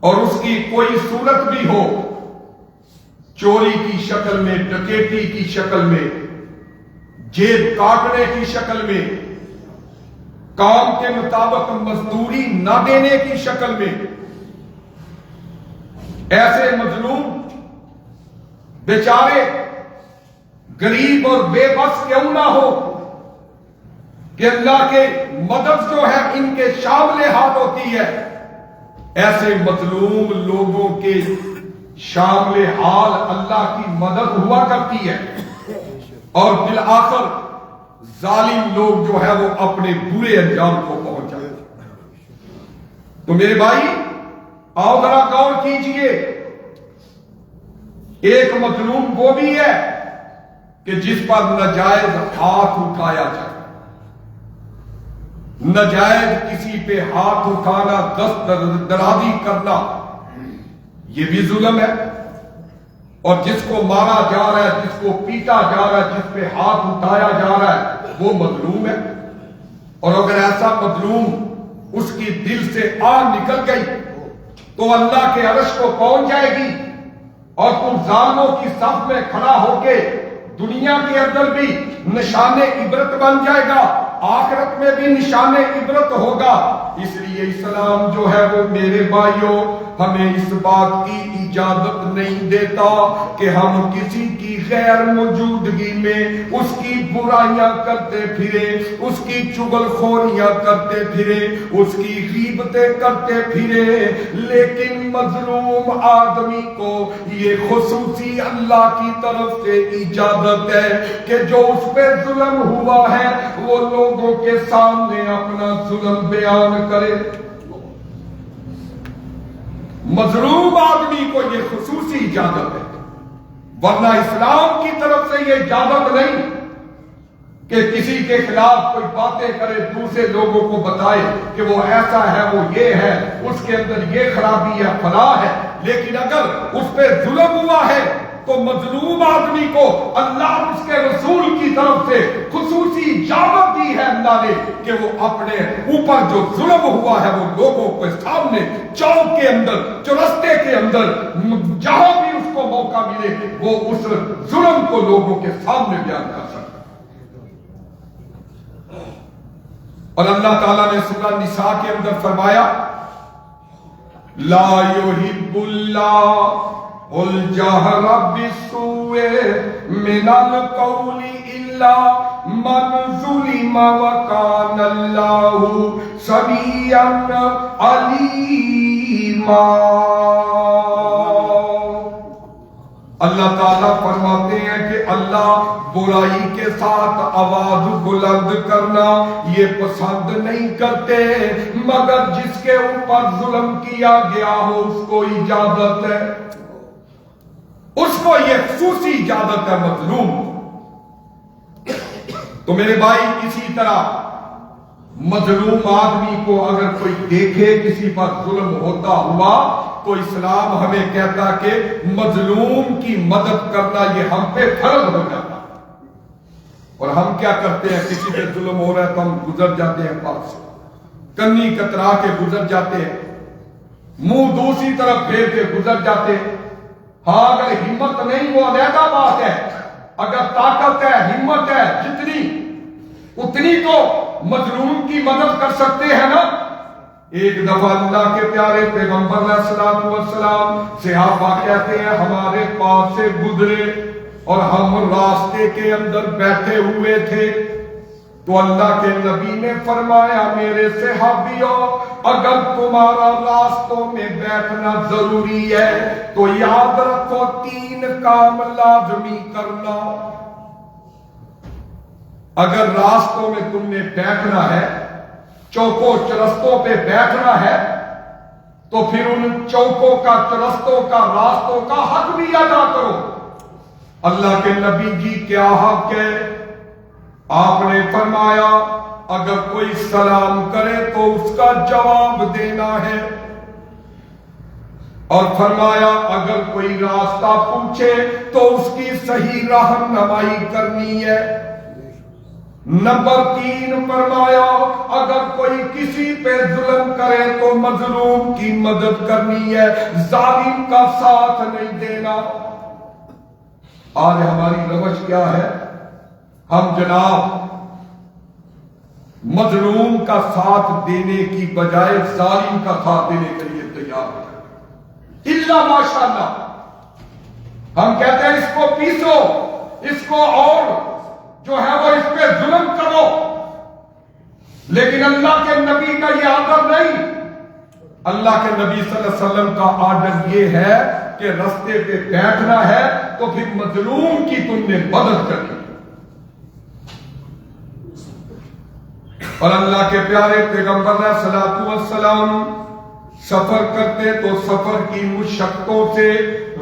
اور اس کی کوئی صورت بھی ہو، چوری کی شکل میں، ڈکیتی کی شکل میں، جیب کاٹنے کی شکل میں، کام کے مطابق مزدوری نہ دینے کی شکل میں، ایسے مظلوم بیچارے غریب اور بے بس کیوں نہ ہو کہ اللہ کے مدد جو ہے ان کے شامل حال ہوتی ہے، ایسے مظلوم لوگوں کے شامل حال اللہ کی مدد ہوا کرتی ہے، اور بالآخر ظالم لوگ جو ہے وہ اپنے برے انجام کو پہنچ جاتے ہیں۔ تو میرے بھائی آؤ ذرا غور کیجئے، ایک مظلوم وہ بھی ہے کہ جس پر ناجائز ہاتھ اٹھایا جائے، ناجائز کسی پہ ہاتھ اٹھانا، دست درازی کرنا، یہ بھی ظلم ہے، اور جس کو مارا جا رہا ہے، جس کو پیٹا جا رہا ہے، جس پہ ہاتھ اٹھایا جا رہا ہے وہ مظلوم ہے۔ اور اگر ایسا مظلوم اس کی دل سے آگ نکل گئی تو اللہ کے عرش کو پہنچ جائے گی، اور تم ظالموں کی صف میں کھڑا ہو کے دنیا کے اندر بھی نشان عبرت بن جائے گا، آخرت میں بھی نشان عبرت ہوگا۔ اس لیے اسلام جو ہے وہ میرے بھائیوں ہمیں اس بات کی اجازت نہیں دیتا کہ ہم کسی کی غیر موجودگی میں اس کی برائیاں کرتے پھرے، اس کی چغل خوریاں کرتے پھرے، اس کی غیبتیں کرتے پھرے۔ لیکن مظلوم آدمی کو یہ خصوصی اللہ کی طرف سے اجازت ہے کہ جو اس پہ ظلم ہوا ہے وہ لوگوں کے سامنے اپنا ظلم بیان کرے۔ مظلوم آدمی کو یہ خصوصی اجازت ہے، ورنہ اسلام کی طرف سے یہ اجازت نہیں کہ کسی کے خلاف کوئی باتیں کرے، دوسرے لوگوں کو بتائے کہ وہ ایسا ہے، وہ یہ ہے، اس کے اندر یہ خرابی ہے، فلاں ہے۔ لیکن اگر اس پہ ظلم ہوا ہے تو مظلوم آدمی کو اللہ اور اس کے رسول کی طرف سے خصوصی اجازت دی ہے اللہ نے کہ وہ اپنے اوپر جو ظلم ہوا ہے وہ لوگوں کے سامنے، چوک کے اندر، چورستے کے اندر، جہاں بھی اس کو موقع ملے وہ اس ظلم کو لوگوں کے سامنے بیان کر سکتا۔ اور اللہ تعالیٰ نے سورہ نساء کے اندر فرمایا لا يحب اللہ الجہر بالسوء من القول الا من ظلم وکان اللہ سمیعا علیما۔ اللہ تعالیٰ فرماتے ہیں کہ اللہ برائی کے ساتھ آواز بلند کرنا یہ پسند نہیں کرتے مگر جس کے اوپر ظلم کیا گیا ہو اس کو اجازت ہے، اس کو یہ خصوصی اجازت ہے مظلوم۔ تو میرے بھائی اسی طرح مظلوم آدمی کو اگر کوئی دیکھے کسی پر ظلم ہوتا ہوا تو اسلام ہمیں کہتا کہ مظلوم کی مدد کرنا یہ ہم پہ فرض ہو جاتا۔ اور ہم کیا کرتے ہیں، کسی پہ ظلم ہو رہا ہے تو ہم گزر جاتے ہیں پاس سے، کنی کترا کے گزر جاتے ہیں، منہ دوسری طرف پھیر کے گزر جاتے ہیں۔ ہاں اگر ہمت نہیں وہ علیحدہ بات ہے، اگر طاقت ہے ہمت ہے جتنی اتنی تو مظلوم کی مدد کر سکتے ہیں نا۔ ایک دفعہ اللہ کے پیارے پیغمبر علیہ السلام صحابہ کہتے ہیں ہمارے پاس سے گزرے اور ہم راستے کے اندر بیٹھے ہوئے تھے تو اللہ کے نبی نے فرمایا میرے صحابیوں اگر تمہارا راستوں میں بیٹھنا ضروری ہے تو یاد رکھو 3 کام لازمی کرنا۔ اگر راستوں میں تم نے بیٹھنا ہے، چوکوں چرستوں پہ بیٹھنا ہے تو پھر ان چوکوں کا، چرستوں کا، راستوں کا حق بھی ادا کرو۔ اللہ کے نبی جی کیا حق ہے؟ آپ نے فرمایا اگر کوئی سلام کرے تو اس کا جواب دینا ہے، اور فرمایا اگر کوئی راستہ پوچھے تو اس کی صحیح رہنمائی کرنی ہے۔ نمبر 3 فرمایا اگر کوئی کسی پہ ظلم کرے تو مظلوم کی مدد کرنی ہے، ظالم کا ساتھ نہیں دینا۔ آج ہماری روش کیا ہے؟ ہم جناب مظلوم کا ساتھ دینے کی بجائے ظالم کا ساتھ دینے کے لیے تیار ہیں۔ الا ماشاءاللہ ہم کہتے ہیں اس کو پیسو، اس کو اور جو ہے وہ اس پہ ظلم کرو، لیکن اللہ کے نبی کا یہ آرڈر نہیں۔ اللہ کے نبی صلی اللہ علیہ وسلم کا آرڈر یہ ہے کہ رستے پہ بیٹھنا ہے تو پھر مظلوم کی تم نے مدد کرنی۔ اور اللہ کے پیارے پیغمبر علیہ الصلوۃ والسلام سفر کرتے تو سفر کی مشقتوں سے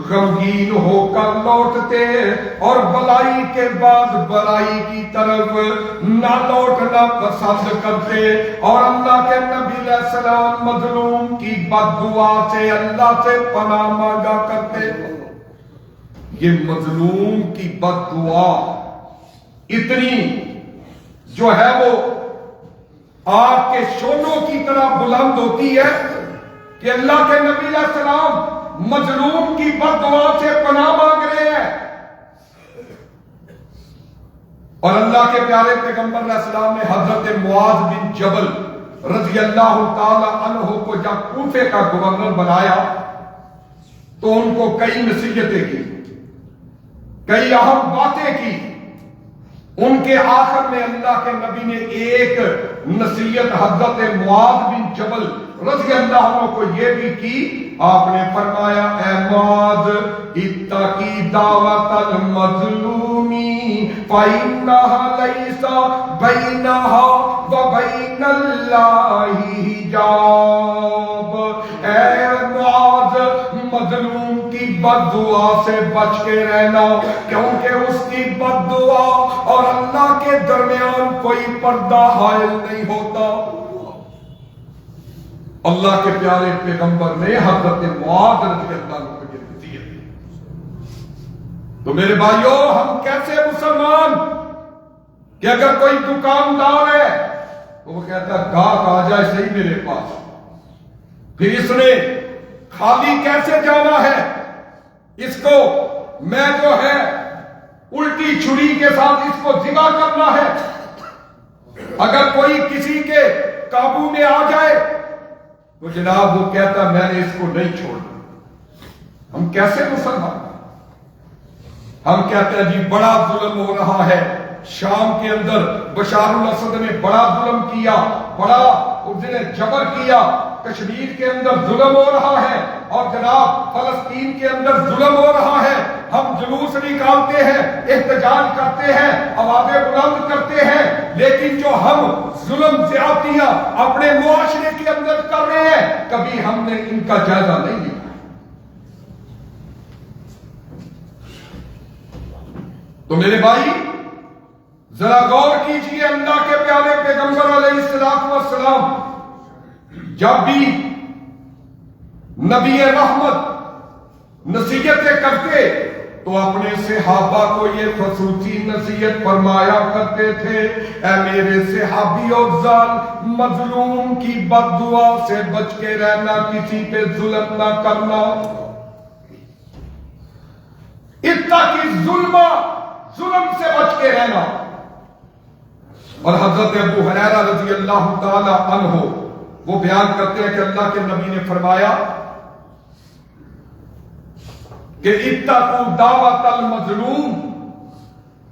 غمگین ہو کر لوٹتے اور بلائی کے بعد بلائی کی طرف نہ لوٹنا پسند کرتے، اور اللہ کے نبی علیہ السلام مظلوم کی بد دعا سے اللہ سے پناہ مانگا کرتے۔ یہ مظلوم کی بد دعا اتنی جو ہے وہ آگ کے شعلوں کی طرح بلند ہوتی ہے کہ اللہ کے نبی علیہ السلام مظلوم کی بد دعا سے پناہ مانگ رہے ہیں، اور اللہ کے پیارے پیغمبر علیہ السلام نے حضرت معاذ بن جبل رضی اللہ تعالی عنہ کو جب کوفے کا گورنر بنایا تو ان کو کئی نصیحتیں کی، کئی اہم باتیں کی۔ ان کے آخر میں اللہ کے نبی نے ایک نصیحت حضرت معاذ بن جبل رضی اللہ عنہ کو یہ بھی کی۔ آپ نے فرمایا اے معاذ اتقی دعوت المظلومی فإنها ليس بينها وبين الله حجاب۔ اے معاذ مظلوم کی بد دعا سے بچ کے رہنا، کیونکہ اس کی بد دعا اور اللہ کے درمیان کوئی پردہ حائل نہیں ہوتا۔ اللہ کے پیارے پیغمبر نے حضرت معاذ رضی اللہ عنہ کو یہ نصیحت دی۔ تو میرے بھائیوں، ہم کیسے مسلمان کہ اگر کوئی دکاندار ہے تو وہ کہتا ہے گاہک آ جائے صحیح میرے پاس، پھر اس نے خالی کیسے جانا ہے، اس کو میں جو ہے الٹی چھری کے ساتھ اس کو ذبح کرنا ہے۔ اگر کوئی کسی کے قابو میں آ جائے تو جناب وہ کہتا میں نے اس کو نہیں چھوڑنا۔ ہم کیسے مسلمان؟ ہم کہتے ہیں جی بڑا ظلم ہو رہا ہے، شام کے اندر بشار الاسد نے بڑا ظلم کیا، بڑا اس نے جبر کیا، کشمیر کے اندر ظلم ہو رہا ہے، اور جناب فلسطین کے اندر ظلم ہو رہا ہے۔ ہم جلوس نکالتے ہیں، احتجاج کرتے ہیں، آوازیں بلند کرتے ہیں، لیکن جو ہم ظلم زیادتیاں اپنے معاشرے کے اندر کر رہے ہیں کبھی ہم نے ان کا جائزہ نہیں لیا۔ تو میرے بھائی ذرا غور کیجئے، اللہ کے پیارے پیغمبر علیہ السلام جب بھی نبی رحمت نصیحتیں کرتے تو اپنے صحابہ کو یہ خصوصی نصیحت فرمایا کرتے تھے، اے میرے صحابی افضل، مظلوم کی بد دعا سے بچ کے رہنا، کسی پہ ظلم نہ کرنا، اتقی الظلم، ظلم سے بچ کے رہنا۔ اور حضرت ابو ہریرہ رضی اللہ تعالی عنہ وہ بیان کرتے ہیں کہ اللہ کے نبی نے فرمایا کہ اتقوا دعوت المظلوم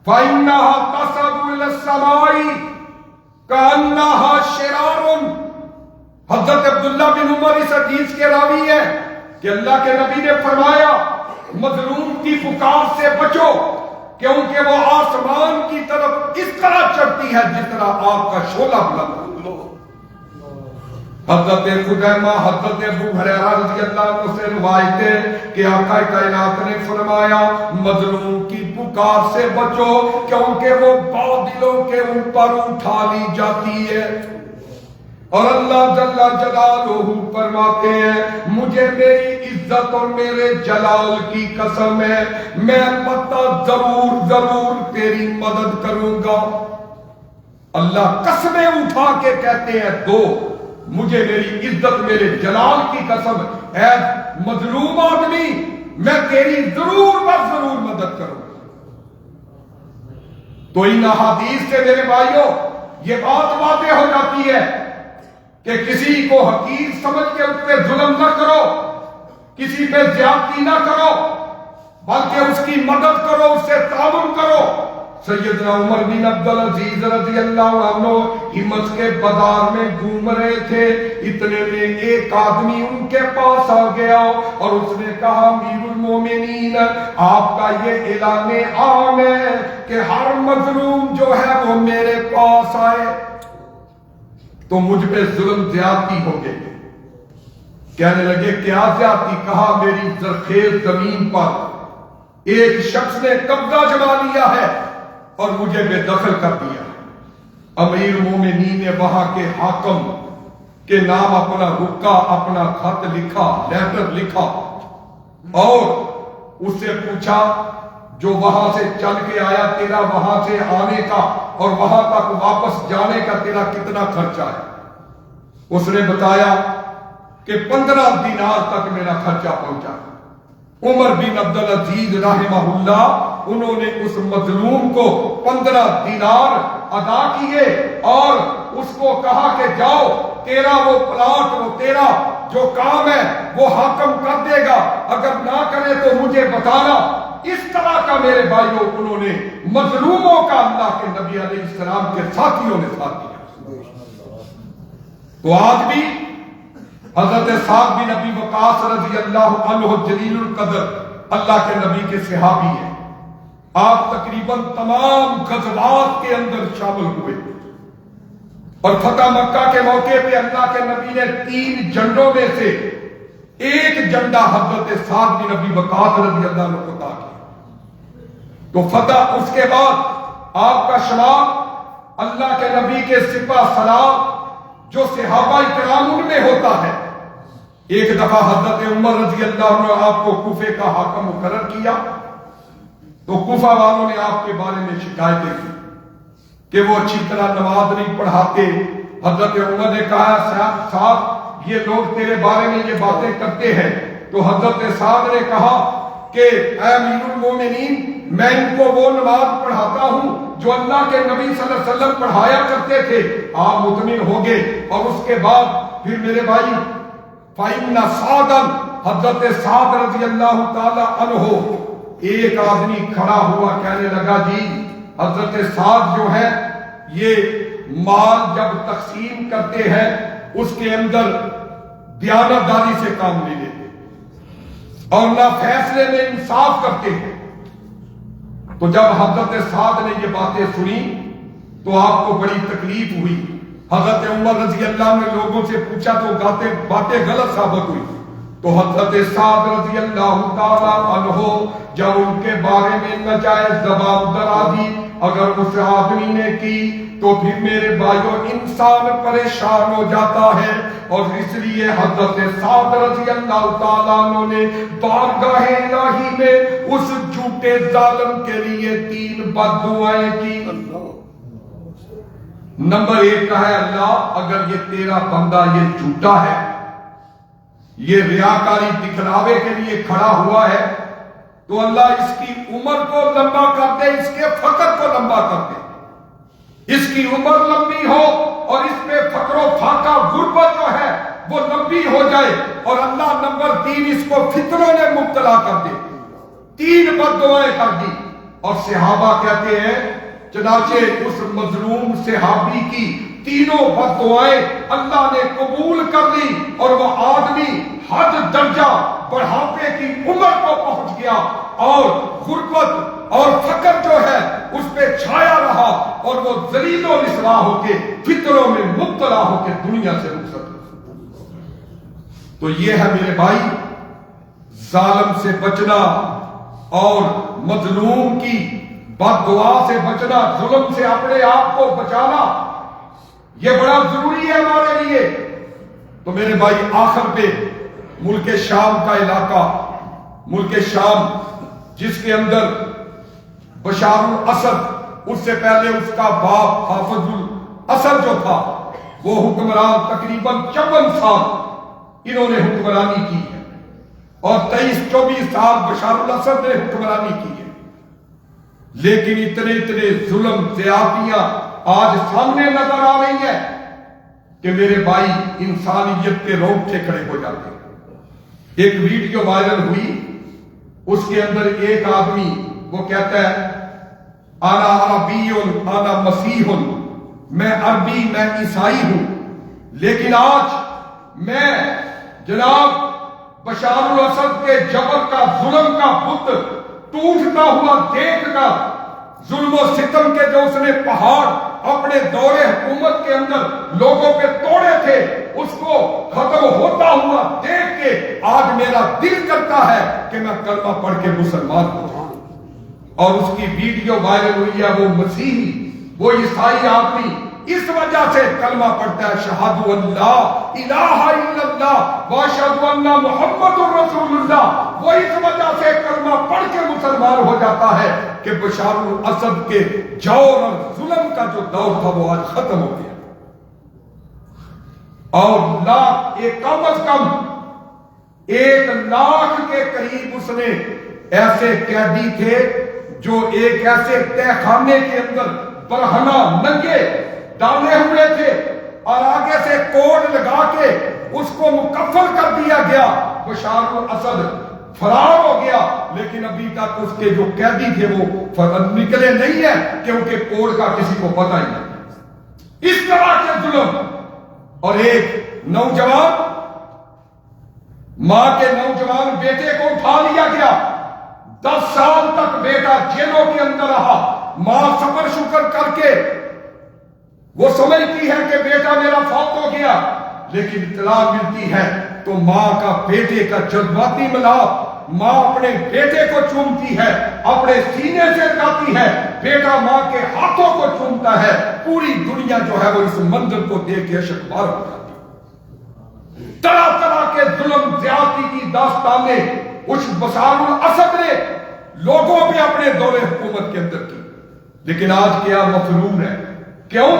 فإنها تصعد إلى السماء كأنها شرار۔ حضرت عبداللہ بن عمر اس حدیث کے راوی ہیں کہ اللہ کے نبی نے فرمایا مظلوم کی پکار سے بچو، کیونکہ وہ آسمان کی طرف اس طرح چڑھتی ہے جس طرح آگ کا شعلہ بلند ہو۔ حضرت خدیمہ حضرت ابو ہریرہ رضی اللہ عنہ سے روایت ہے کہ آقا کائنات نے فرمایا مظلوم کی پکار سے بچو، کیونکہ وہ بادلوں کے اوپر اٹھا لی جاتی ہے۔ اور اللہ جل جلالہ فرماتے ہیں مجھے میری عزت اور میرے جلال کی قسم ہے میں پتہ ضرور تیری مدد کروں گا۔ اللہ قسمیں اٹھا کے کہتے ہیں دو، مجھے میری عزت میرے جلال کی قسم، اے مظلوم آدمی میں تیری ضرور مدد کروں گا۔ تو ان احادیث سے میرے بھائیوں یہ بات واضح ہو جاتی ہے کہ کسی کو حقیر سمجھ کے اس پہ ظلم نہ کرو، کسی پہ زیادتی نہ کرو، بلکہ اس کی مدد کرو، اس سے تعاون کرو۔ سیدنا عمر بن عبدالعزیز رضی اللہ عنہ ہمت کے بازار میں گھوم رہے تھے، اتنے میں ایک آدمی ان کے پاس آ گیا اور اس نے کہا امیر المومنین آپ کا یہ اعلان عام ہے کہ ہر مظلوم جو ہے وہ میرے پاس آئے۔ تو مجھ پہ ظلم زیادتی ہو گئی۔ کہنے لگے کیا زیادتی؟ کہا میری زرخیز زمین پر ایک شخص نے قبضہ جما لیا ہے اور مجھے بے دخل کر دیا۔ امیر مومنین نے وہاں کے حاکم کے نام اپنا رکا، اپنا خط لکھا، لیٹر لکھا اور اس سے پوچھا جو وہاں سے چل کے آیا تیرا وہاں سے آنے کا اور وہاں تک واپس جانے کا تیرا کتنا خرچہ ہے؟ اس نے بتایا کہ 15 دینار تک میرا خرچہ پہنچا۔ عمر بن عبدالعزیز رحمہ اللہ انہوں نے اس مظلوم کو 15 دینار ادا کیے اور اس کو کہا کہ جاؤ تیرا وہ پلاٹ، وہ تیرا جو کام ہے وہ حاکم کر دے گا، اگر نہ کرے تو مجھے بتانا۔ اس طرح کا میرے بھائیوں انہوں نے مظلوموں کا اللہ کے نبی علیہ السلام کے ساتھیوں نے ساتھ دیا۔ تو آج بھی حضرت سعد بن ابی وقاص رضی اللہ عنہ جلیل القدر اللہ کے نبی کے صحابی ہیں، آپ تقریباً تمام غزوات کے اندر شامل ہوئے اور فتح مکہ کے موقع پہ اللہ کے نبی نے 3 جھنڈوں میں سے ایک جھنڈا حضرت سعد بن ابی وقاص رضی اللہ عنہ کو عطا کیا۔ تو فتح اس کے بعد آپ کا شمار اللہ کے نبی کے سپہ سلار جو صحابہ کرام ان میں ہوتا ہے۔ ایک دفعہ حضرت عمر رضی اللہ عنہ آپ کو کوفے کا حاکم مقرر کیا تو کوفہ والوں نے آپ کے بارے میں شکایتیں کی کہ وہ اچھی طرح نماز نہیں پڑھاتے. حضرت عمر نے کہا صاحب یہ لوگ تیرے بارے میں یہ باتیں کرتے ہیں. تو حضرت سعد نے کہا کہ اے امیر المومنین میں ان کو وہ نماز پڑھاتا ہوں جو اللہ کے نبی صلی اللہ علیہ وسلم پڑھایا کرتے تھے. آپ مطمئن ہو گئے. اور اس کے بعد پھر میرے بھائی فَإِنَّ سَعْدًا حضرت سعد رضی اللہ تعالی عنہ ایک آدمی کھڑا ہوا کہنے لگا جی حضرت سعد جو ہے یہ مال جب تقسیم کرتے ہیں اس کے اندر دیانتداری سے کام نہیں لیتے اور نہ فیصلے میں انصاف کرتے ہیں. تو جب حضرت سعد نے یہ باتیں سنی تو آپ کو بڑی تکلیف ہوئی. حضرت عمر رضی اللہ نے لوگوں سے پوچھا تو باتیں غلط ثابت ہوئی. تو حضرت سعد رضی اللہ تعالیٰ عنہ جب ان کے بارے میں ناجائز زبان درا دی اگر اس آدمی نے کی تو پھر میرے بھائیوں انسان پریشان ہو جاتا ہے. اور اس لیے حضرت سعد رضی اللہ تعالیٰ عنہ نے بارگاہ الہی میں اس جھوٹے ظالم کے لیے 3 بد دعائیں کی. نمبر 1 کا ہے اللہ اگر یہ تیرا بندہ یہ جھوٹا ہے یہ ریاکاری دکھلاوے کے لیے کھڑا ہوا ہے تو اللہ اس کی عمر کو لمبا کر دے اس کے فقر کو لمبا کر دے. اس کی عمر لمبی ہو اور اس پہ فقر و فاقہ غربت جو ہے وہ لمبی ہو جائے اور اللہ نمبر 3 اس کو فتنوں نے مبتلا کر دے. 3 بد دعائیں کر دی. اور صحابہ کہتے ہیں چنانچہ اس مظلوم صحابی کی تینوں بد دعائیں اللہ نے قبول کر لی اور وہ آدمی حد درجہ بڑھاپے کی عمر کو پہنچ گیا اور غربت اور فقر جو ہے اس پہ چھایا رہا اور وہ ذلیل و رسوا ہو کے فتنوں میں مبتلا ہو کے دنیا سے رخصت. تو یہ ہے میرے بھائی ظالم سے بچنا اور مظلوم کی بد دعا سے بچنا ظلم سے اپنے آپ کو بچانا یہ بڑا ضروری ہے ہمارے لیے. تو میرے بھائی آخر پہ ملک شام کا علاقہ ملک شام جس کے اندر بشار الاسد اس سے پہلے اس کا باپ حافظ الاسد جو تھا وہ حکمران تقریباً 54 سال انہوں نے حکمرانی کی ہے اور 23-24 سال بشار الاسد نے حکمرانی کی ہے. لیکن اتنے ظلم زیادتیاں آج سامنے نظر آ رہی ہیں کہ میرے بھائی انسانیت کے رونگٹے کھڑے ہو جاتے ہیں. ایک ویڈیو وائرل ہوئی اس کے اندر ایک آدمی وہ کہتا ہے انا عربی انا مسیح میں عربی میں عیسائی ہوں لیکن آج میں جناب بشار الاسد کے جبر کا ظلم کا بت ٹوٹتا ہوا دیکھ کر ظلم و ستم کے جو اس نے پہاڑ اپنے دور حکومت کے اندر لوگوں پہ توڑے تھے اس کو ختم ہوتا ہوا دیکھ کے آج میرا دل کرتا ہے کہ میں کلمہ پڑھ کے مسلمان ہو جاؤں. اور اس کی ویڈیو وائرل ہوئی ہے وہ مسیحی وہ عیسائی آدمی اس وجہ سے کلمہ پڑھتا ہے شہادت اللہ الہ الا اللہ واشہد ان محمد رسول اللہ. وہ اس وجہ سے کلمہ پڑھ کے مسلمان ہو جاتا ہے کہ بشار الاسد کے جور اور ظلم کا جو دور تھا وہ آج ختم ہو گیا. اور کم از کم 1 لاکھ کے قریب اس نے ایسے قیدی تھے جو ایک ایسے تہ خانے کے اندر برہنہ ننگے ڈالے ہوئے تھے اور آگے سے کوڈ لگا کے اس کو مکفر کر دیا گیا. بشار الاسد فرار ہو گیا لیکن ابھی تک اس کے جو قیدی تھے وہ نکلے نہیں ہیں کیونکہ کوڈ کا کسی کو پتہ ہی نہیں. اس طرح کے ظلم. اور ایک نوجوان ماں کے نوجوان بیٹے کو اٹھا لیا گیا 10 سال تک بیٹا جیلوں کے اندر رہا. ماں صبر شکر کر کے وہ سمجھتی ہے کہ بیٹا میرا فوت ہو گیا لیکن اطلاع ملتی ہے تو ماں کا بیٹے کا جذباتی ملاپ ماں اپنے بیٹے کو چومتی ہے اپنے سینے سے لگاتی ہے بیٹا ماں کے ہاتھوں کو چومتا ہے. پوری دنیا جو ہے وہ اس منظر کو دیکھ کے اشکبار ہو جاتی ہے. طرح طرح کے ظلم زیادتی کی داستانیں اس بشار الاسد نے لوگوں پہ اپنے دور حکومت کے اندر کی، لیکن آج کیا مفرور ہے؟ کیوں؟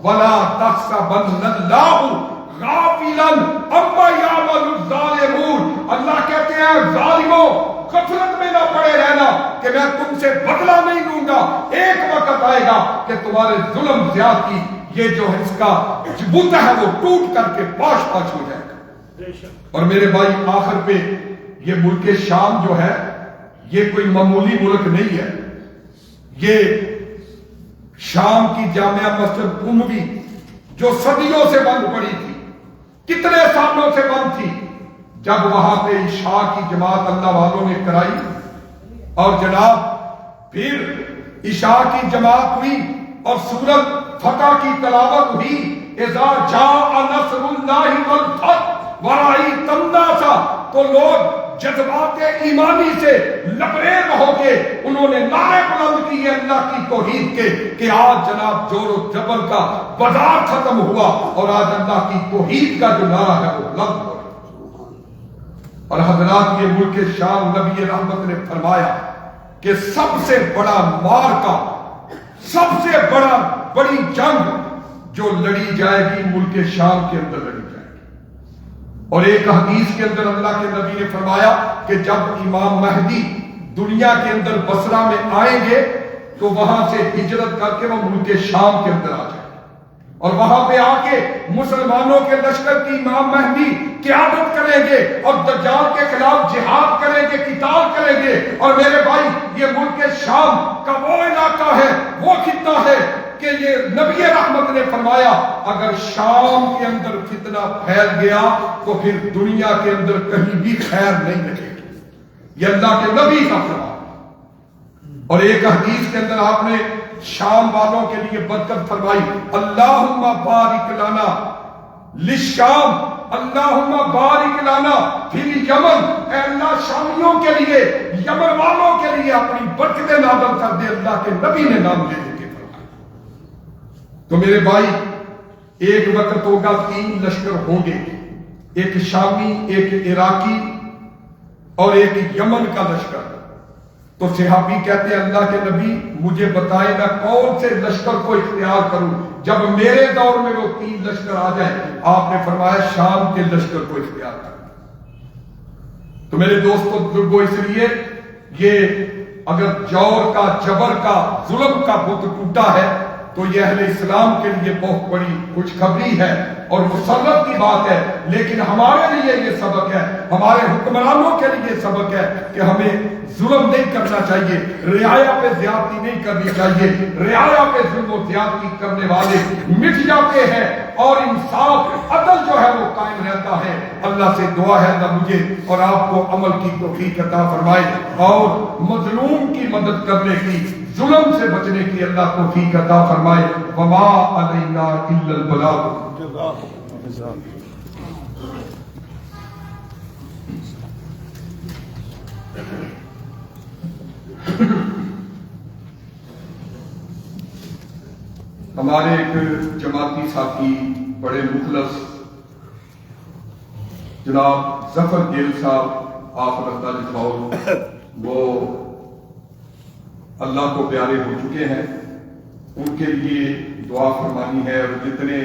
وَلَا تَحْسَبَنَّ اللَّهَ غَافِلًا عَمَّا يَعْمَلُ الظَّالِمُونَ۔ اللہ کہتے ہیں ظالموں غفلت میں نہ پڑے رہنا کہ میں تم سے بدلہ نہیں لوں گا، ایک وقت آئے گا کہ تمہارے ظلم زیادتی یہ جو اس کا بوتا ہے وہ ٹوٹ کر کے پاش پاش ہو جائے گا۔ اور میرے بھائی آخر پہ یہ ملک شام جو ہے یہ کوئی معمولی ملک نہیں ہے، یہ شام کی جامعہ مسجد اموی جو صدیوں سے بند پڑی تھی، کتنے سالوں سے بند تھی، جب وہاں پہ عشاء کی جماعت اللہ والوں نے کرائی اور جناب پھر عشاء کی جماعت ہوئی اور سورت فتح کی تلاوت ہوئی، اذا جاء نصر اللہ والفتح ورأیت الناس، تو لوگ جذبات ایمانی سے لبریز ہو کے انہوں نے نعرے بلند کیے اللہ کی توحید کے کہ آج جناب جور و جبر کا بازار ختم ہوا اور آج اللہ کی توحید کا جو نعرہ ہے وہ بلند ہو۔ اور حضرات یہ ملک شام نبی رحمت نے فرمایا کہ سب سے بڑا معرکہ، سب سے بڑی جنگ جو لڑی جائے گی ملک شام کے اندر لڑی جائے گی۔ اور ایک حدیث کے اندر اللہ کے نبی نے فرمایا کہ جب امام مہدی دنیا کے اندر بصرہ میں آئیں گے تو وہاں سے ہجرت کر کے وہ ملک شام کے اندر آ جائیں گے اور وہاں پہ آ کے مسلمانوں کے لشکر کی امام مہدی قیادت کریں گے اور دجال کے خلاف جہاد کریں گے، قتال کریں گے۔ اور میرے بھائی یہ ملک شام کا وہ علاقہ ہے، وہ خطہ ہے کہ یہ نبی رحمت نے فرمایا اگر شام کے اندر فتنہ پھیل گیا تو پھر دنیا کے اندر کہیں بھی خیر نہیں رہے گی، یہ اللہ کے نبی کا فرمان۔ اور ایک حدیث کے اندر آپ نے شام والوں کے لیے برکت فرمائی، اللہم بارک لنا للشام، اللہم بارک لنا فی الیمن، اے اللہ شامیوں کے لیے، یمن والوں کے لیے اپنی برکتیں نازل کر دے، اللہ کے نبی نے نام لے کے فرمایا۔ تو میرے بھائی ایک وقت ہوگا 3 لشکر ہوں گے، ایک شامی، ایک عراقی اور ایک یمن کا لشکر۔ تو صحابی کہتے ہیں اللہ کے نبی مجھے بتائیں میں کون سے لشکر کو اختیار کروں جب میرے دور میں وہ 3 لشکر آ جائیں؟ آپ نے فرمایا شام کے لشکر کو اختیار کریں۔ تو میرے دوستوں بزرگوں اس لیے یہ اگر جور کا، جبر کا، ظلم کا بت ٹوٹا ہے تو یہ اہل اسلام کے لیے بہت بڑی خوشخبری ہے اور مسرت کی بات ہے، لیکن ہمارے لیے یہ سبق ہے، ہمارے حکمرانوں کے لیے سبق ہے کہ ہمیں ظلم نہیں کرنا چاہیے، رعایا پہ زیادتی نہیں کرنی چاہیے، رعایا پہ ظلم و زیادتی کرنے والے مٹ جاتے ہیں اور انصاف عدل جو ہے وہ قائم رہتا ہے۔ اللہ سے دعا ہے اللہ مجھے اور آپ کو عمل کی توفیق عطا فرمائے اور مظلوم کی مدد کرنے کی، ظلم سے بچنے کی اللہ توفیق عطا فرمائے۔ وما علینا الا البلاغ۔ ہمارے ایک جماعتی ساتھی بڑے مخلص جناب ظفر گیل صاحب آپ رضا لکھاؤ، وہ اللہ کو پیارے ہو چکے ہیں، ان کے لیے دعا فرمانی ہے اور جتنے